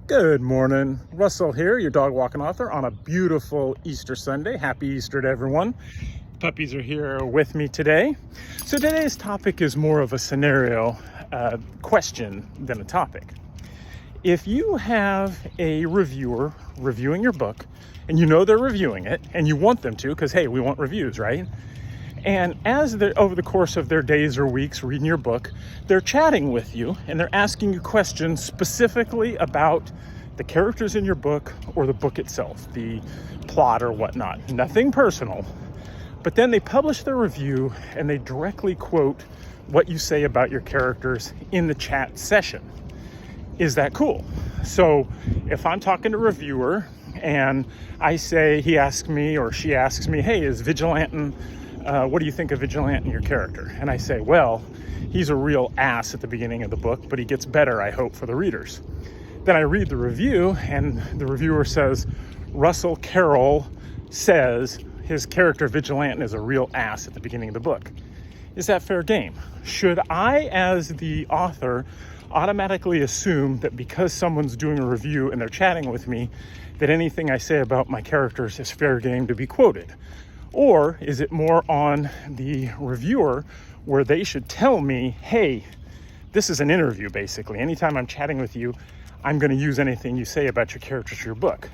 Good morning, Russell here, your dog walking author on a beautiful Easter Sunday. Happy Easter to everyone. Puppies are here with me today. So today's topic is more of a scenario question than a topic. If you have a reviewer reviewing your book and you know they're reviewing it and you want them to, because hey, we want reviews, right? And as they're over the course of their days or weeks reading your book, they're chatting with you and they're asking you questions specifically about the characters in your book or the book itself, the plot or whatnot. Nothing personal. But then they publish their review and they directly quote what you say about your characters in the chat session. Is that cool? So if I'm talking to a reviewer and I say, he asks me or she asks me, hey, is Vigilantin, what do you think of Vigilantin, your character? And I say, well, he's a real ass at the beginning of the book, but he gets better, I hope, for the readers. Then I read the review and the reviewer says, Russell Carroll says his character Vigilantin is a real ass at the beginning of the book. Is that fair game? Should I, as the author, automatically assume that because someone's doing a review and they're chatting with me, that anything I say about my characters is fair game to be quoted? Or is it more on the reviewer where they should tell me, hey, this is an interview, basically. Anytime I'm chatting with you, I'm going to use anything you say about your characters or your book.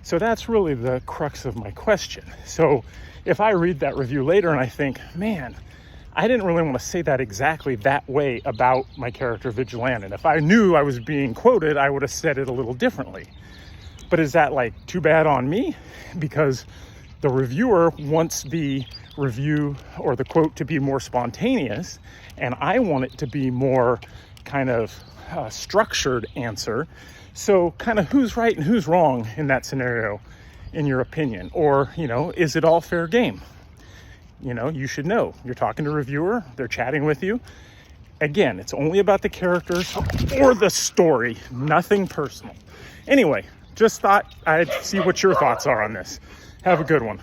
So that's really the crux of my question. So if I read that review later and I think, man, I didn't really want to say that exactly that way about my character Vigilantin. If I knew I was being quoted, I would have said it a little differently. But is that like too bad on me? Because the reviewer wants the review or the quote to be more spontaneous, and I want it to be more kind of structured answer. So kind of who's right and who's wrong in that scenario, in your opinion? Or, is it all fair game? You should know. You're talking to a reviewer, they're chatting with you. Again, it's only about the characters or the story, nothing personal. Anyway, just thought I'd see what your thoughts are on this. Have a good one.